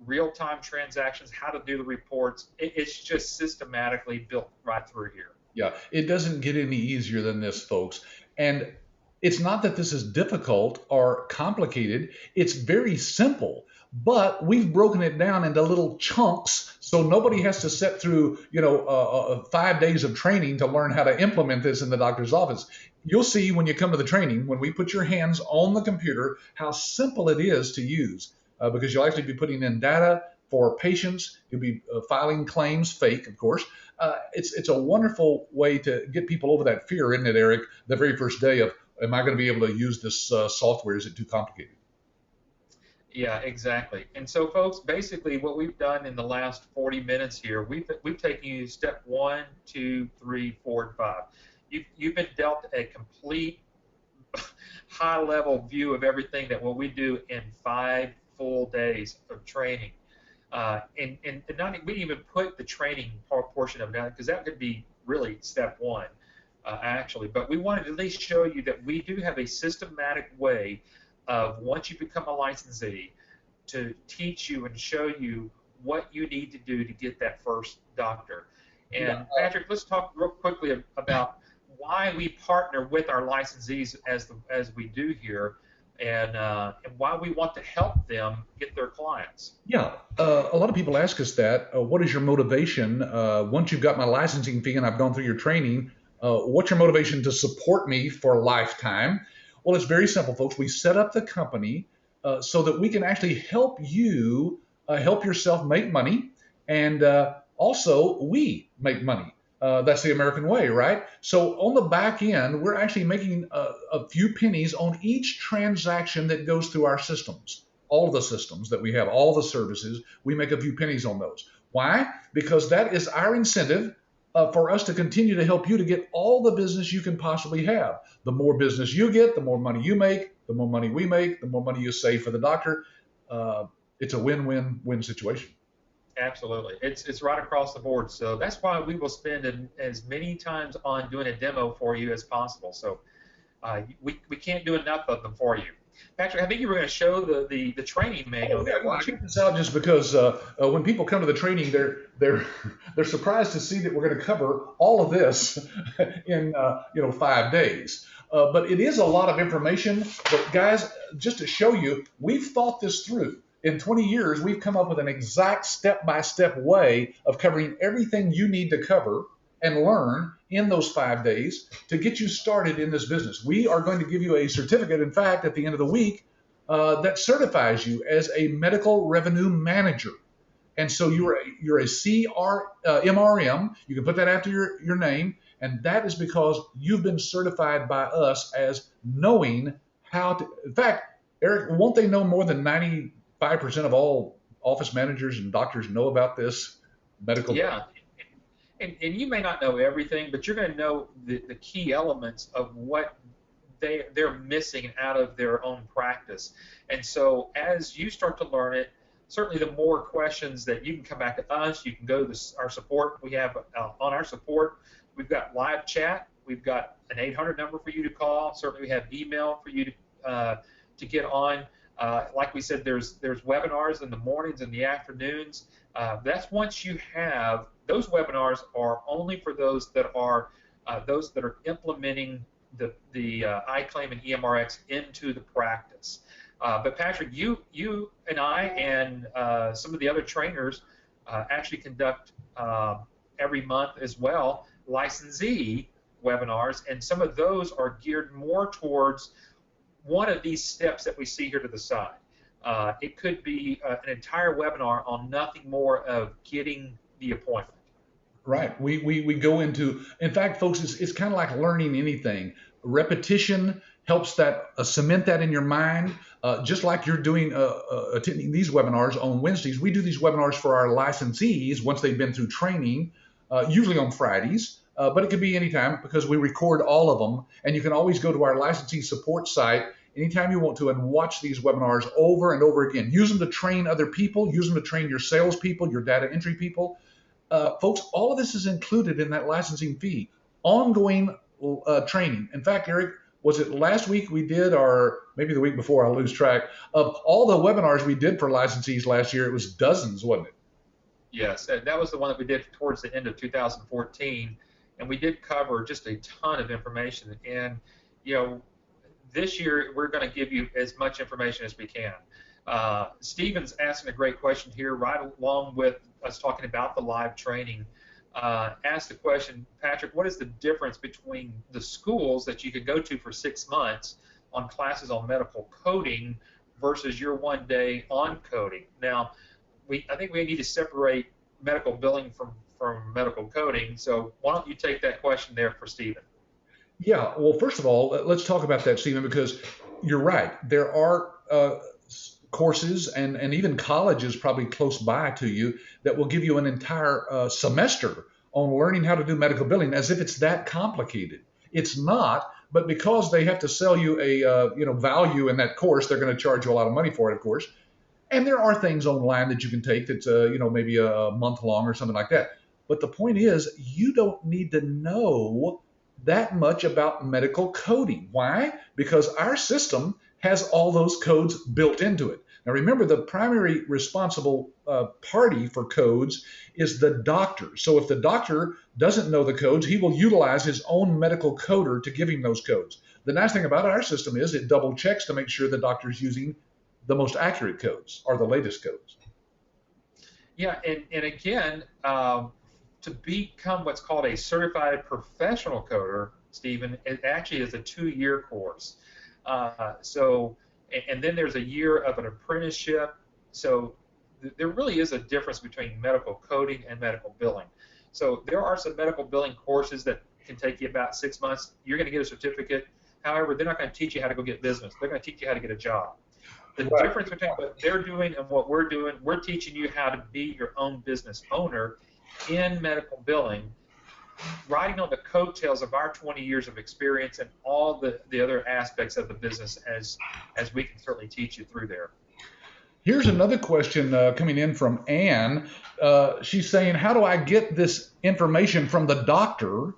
real-time transactions, how to do the reports. It's just systematically built right through here. Yeah, it doesn't get any easier than this, folks. And it's not that this is difficult or complicated. It's very simple, but we've broken it down into little chunks, so nobody has to sit through 5 days of training to learn how to implement this in the doctor's office. You'll see when you come to the training, when we put your hands on the computer, how simple it is to use. Because you'll actually be putting in data for patients. You'll be filing claims, fake, of course. It's a wonderful way to get people over that fear, isn't it, Eric? The very first day of, am I going to be able to use this software? Is it too complicated? Yeah, exactly. And so, folks, basically what we've done in the last 40 minutes here, we've taken you step 1, 2, 3, 4, and 5. You've been dealt a complete high-level view of everything that what we do in 5 full days of training, and we didn't even put the training portion of it down, because that could be really step 1, actually. But we wanted to at least show you that we do have a systematic way of, once you become a licensee, to teach you and show you what you need to do to get that first doctor. And Patrick, let's talk real quickly about why we partner with our licensees as we do here. And why we want to help them get their clients. Yeah, a lot of people ask us that. What is your motivation? Once you've got my licensing fee and I've gone through your training, what's your motivation to support me for a lifetime? Well, it's very simple, folks. We set up the company so that we can actually help you help yourself make money, and also we make money. That's the American way, right? So on the back end, we're actually making a few pennies on each transaction that goes through our systems. All the systems that we have, all the services, we make a few pennies on those. Why? Because that is our incentive for us to continue to help you to get all the business you can possibly have. The more business you get, the more money you make, the more money we make, the more money you save for the doctor. It's a win-win-win situation. Absolutely. It's right across the board. So that's why we will spend as many times on doing a demo for you as possible. So we can't do enough of them for you. Patrick, I think you were going to show the training manual there. Well, check this out, just because when people come to the training, they're surprised to see that we're going to cover all of this in 5 days. But it is a lot of information. But guys, just to show you, we've thought this through. In 20 years, we've come up with an exact step-by-step way of covering everything you need to cover and learn in those 5 days to get you started in this business. We are going to give you a certificate. In fact, at the end of the week, that certifies you as a medical revenue manager. And so you're a MRM. You can put that after your name, and that is because you've been certified by us as knowing how to. In fact, Eric, won't they know more than 95% of all office managers and doctors know about this medical? Yeah. And you may not know everything, but you're going to know the key elements of what they're missing out of their own practice. And so as you start to learn it, certainly the more questions that you can come back to us, you can go to our support. We have on our support, we've got live chat. We've got an 800 number for you to call. Certainly we have email for you to get on. Like we said, there's webinars in the mornings and the afternoons. That's once you have, those webinars are only for those that are implementing the Iclaim and EMRX into the practice. But Patrick, you and I and some of the other trainers actually conduct every month as well licensee webinars, and some of those are geared more towards one of these steps that we see here to the side. It could be an entire webinar on nothing more of getting the appointment. Right. We go into, in fact, folks, it's kind of like learning anything. Repetition helps that cement that in your mind. Just like you're doing attending these webinars on Wednesdays, we do these webinars for our licensees once they've been through training, usually on Fridays, but it could be anytime because we record all of them. And you can always go to our licensee support site anytime you want to and watch these webinars over and over again. Use them to train other people, use them to train your salespeople, your data entry people. Folks, all of this is included in that licensing fee. Ongoing training. In fact, Eric, was it last week we did, or maybe the week before, I'll lose track, of all the webinars we did for licensees last year? It was dozens, wasn't it? Yes, that was the one that we did towards the end of 2014, and we did cover just a ton of information. And, you know, this year we're going to give you as much information as we can. Stephen's asking a great question here, right along with us talking about the live training. Asked the question, Patrick, what is the difference between the schools that you could go to for 6 months on classes on medical coding versus your one day on coding? Now, I think we need to separate medical billing from medical coding. So why don't you take that question there for Stephen? Yeah, well, first of all, let's talk about that, Stephen, because you're right. There are courses and even colleges probably close by to you that will give you an entire semester on learning how to do medical billing, as if it's that complicated. It's not, but because they have to sell you a value in that course, they're going to charge you a lot of money for it, of course. And there are things online that you can take that's maybe a month long or something like that. But the point is, you don't need to know that much about medical coding. Why? Because our system has all those codes built into it. Now remember, the primary responsible party for codes is the doctor. So if the doctor doesn't know the codes, he will utilize his own medical coder to give him those codes. The nice thing about our system is it double checks to make sure the doctor's using the most accurate codes or the latest codes. Yeah, and again, to become what's called a certified professional coder, Stephen, it actually is a 2-year course. And then there's a year of an apprenticeship. So there really is a difference between medical coding and medical billing. So there are some medical billing courses that can take you about 6 months. You're going to get a certificate. However, they're not going to teach you how to go get business. They're going to teach you how to get a job. The difference between what they're doing and what we're doing, we're teaching you how to be your own business owner in medical billing, riding on the coattails of our 20 years of experience and all the other aspects of the business as we can certainly teach you through there. Here's another question coming in from Ann. She's saying, how do I get this information from the doctor?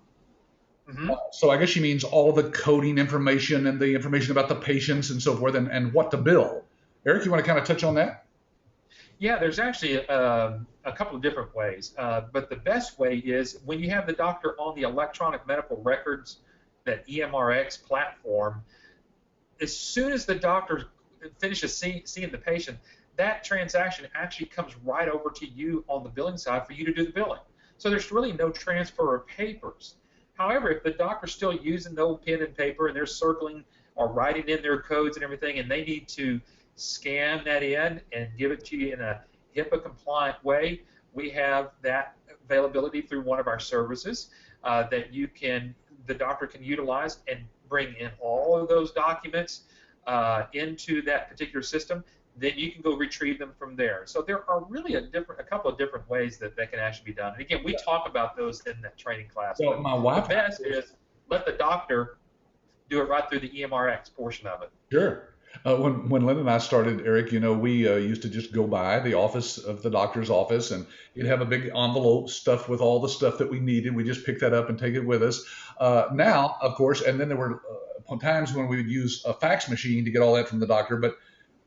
Mm-hmm. So I guess she means all the coding information and the information about the patients and so forth and what to bill. Eric, you want to kind of touch on that? Yeah, there's actually a couple of different ways, but the best way is when you have the doctor on the electronic medical records, that EMRX platform, as soon as the doctor finishes seeing the patient, that transaction actually comes right over to you on the billing side for you to do the billing. So there's really no transfer of papers. However, if the doctor's still using the old pen and paper and they're circling or writing in their codes and everything, and they need to scan that in and give it to you in a HIPAA compliant way, we have that availability through one of our services that the doctor can utilize and bring in all of those documents into that particular system. Then you can go retrieve them from there. So there are really a couple of different ways that can actually be done. And again, we talk about those in that training class. So but my wife, the best is let the doctor do it right through the EMRX portion of it. sure. When Lynn and I started, Eric, we used to just go by the office of the doctor's office, and he'd have a big envelope stuffed with all the stuff that we needed. We just pick that up and take it with us. Now, of course, and then there were times when we would use a fax machine to get all that from the doctor, but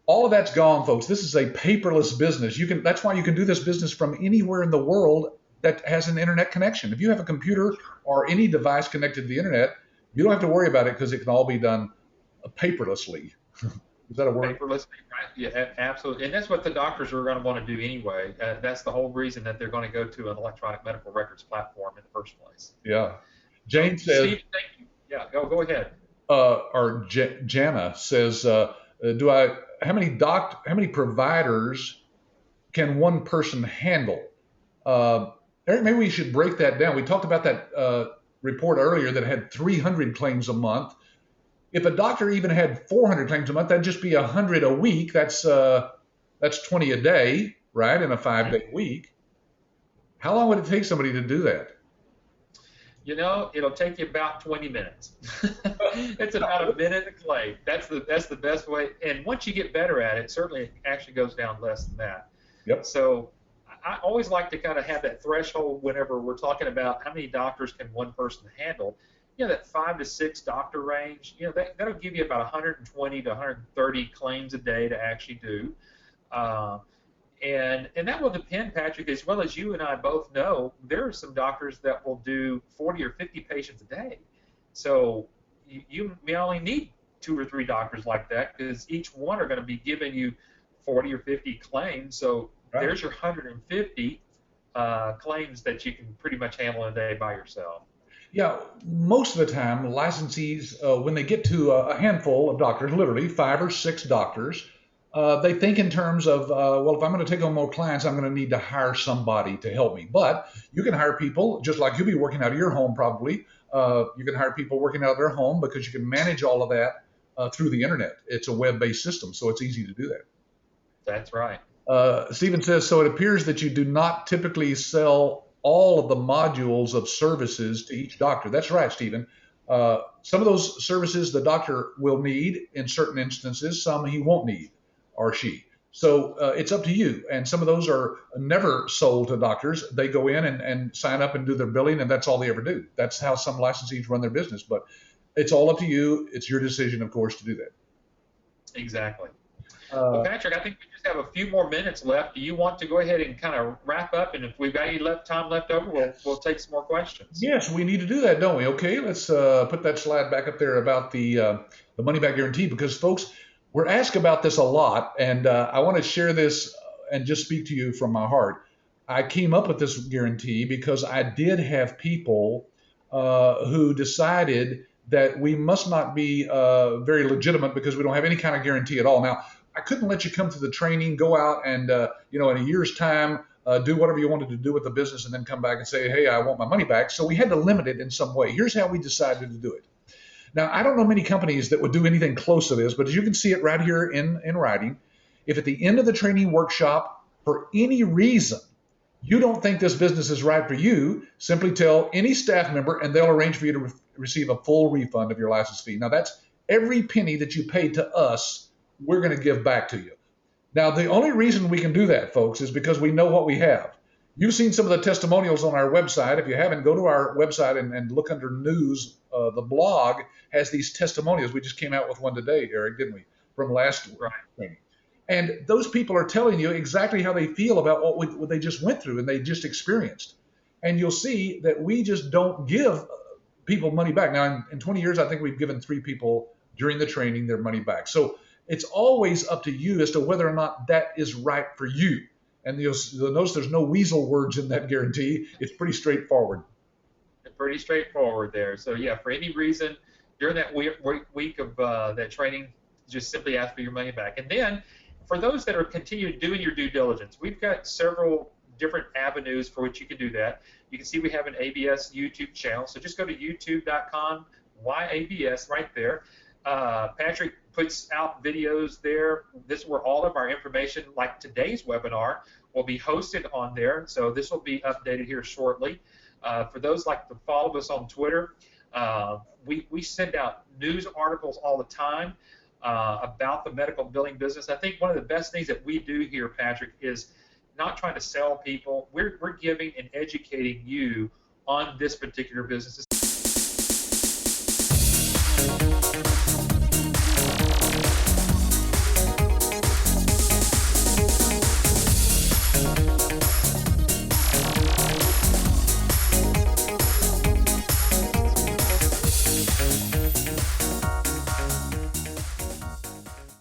all of that's gone, folks. This is a paperless business. That's why you can do this business from anywhere in the world that has an internet connection. If you have a computer or any device connected to the internet, you don't have to worry about it because it can all be done paperlessly. Is that a word? Paperless, right? Yeah, absolutely. And that's what the doctors are going to want to do anyway. That's the whole reason that they're going to go to an electronic medical records platform in the first place. Yeah. Jane says. Steve, thank you. Yeah, go ahead. Or Jana says, how many providers can one person handle? Eric, maybe we should break that down. We talked about that report earlier that had 300 claims a month. If a doctor even had 400 claims a month, that'd just be 100 a week. That's 20 a day, right, in a 5-day week. How long would it take somebody to do that? It'll take you about 20 minutes. It's about a minute a claim. That's the best way. And once you get better at it, certainly it actually goes down less than that. Yep. So I always like to kind of have that threshold whenever we're talking about how many doctors can one person handle. That 5 to 6 doctor range, that'll give you about 120 to 130 claims a day to actually do. And that will depend, Patrick, as well as you and I both know, there are some doctors that will do 40 or 50 patients a day. So you may only need 2 or 3 doctors like that because each one are going to be giving you 40 or 50 claims. So there's your 150 claims that you can pretty much handle in a day by yourself. Yeah, most of the time, licensees, when they get to a handful of doctors, literally 5 or 6 doctors, they think in terms of, well, if I'm going to take on more clients, I'm going to need to hire somebody to help me. But you can hire people, just like you'll be working out of your home probably. You can hire people working out of their home because you can manage all of that through the internet. It's a web-based system, so it's easy to do that. That's right. Stephen says, so it appears that you do not typically sell all of the modules of services to each doctor. That's right, Stephen. Some of those services the doctor will need in certain instances, some he won't need, or she. So it's up to you. And some of those are never sold to doctors. They go in and sign up and do their billing, and that's all they ever do. That's how some licensees run their business. But it's all up to you. It's your decision, of course, to do that. Exactly. Well, Patrick, I think we just have a few more minutes left. Do you want to go ahead and kind of wrap up? And if we've got any time left over, we'll take some more questions. Yes, we need to do that, don't we? Okay, let's put that slide back up there about the money back guarantee, because, folks, we're asked about this a lot, and I want to share this and just speak to you from my heart. I came up with this guarantee because I did have people who decided that we must not be very legitimate because we don't have any kind of guarantee at all. Now, I couldn't let you come to the training, go out and, in a year's time, do whatever you wanted to do with the business and then come back and say, hey, I want my money back. So we had to limit it in some way. Here's how we decided to do it. Now, I don't know many companies that would do anything close to this, but as you can see it right here in writing, if at the end of the training workshop, for any reason, you don't think this business is right for you, simply tell any staff member and they'll arrange for you to receive a full refund of your license fee. Now, that's every penny that you paid to us, we're going to give back to you. Now, the only reason we can do that, folks, is because we know what we have. You've seen some of the testimonials on our website. If you haven't, go to our website and look under news. The blog has these testimonials. We just came out with one today, Eric, didn't we, from last training. And those people are telling you exactly how they feel about what they just went through and they just experienced. And you'll see that we just don't give people money back. Now, in 20 years, I think we've given 3 people during the training their money back. So it's always up to you as to whether or not that is right for you. And you'll notice there's no weasel words in that guarantee. It's pretty straightforward. Pretty straightforward there. So, yeah, for any reason during that week of that training, just simply ask for your money back. And then for those that are continuing doing your due diligence, we've got several different avenues for which you can do that. You can see we have an ABS YouTube channel, so just go to youtube.com, YABS right there. Patrick puts out videos there. This is where all of our information, like today's webinar, will be hosted on there. So this will be updated here shortly. For those like to follow us on Twitter, we send out news articles all the time about the medical billing business. I think one of the best things that we do here, Patrick, is not trying to sell people. We're giving and educating you on this particular business.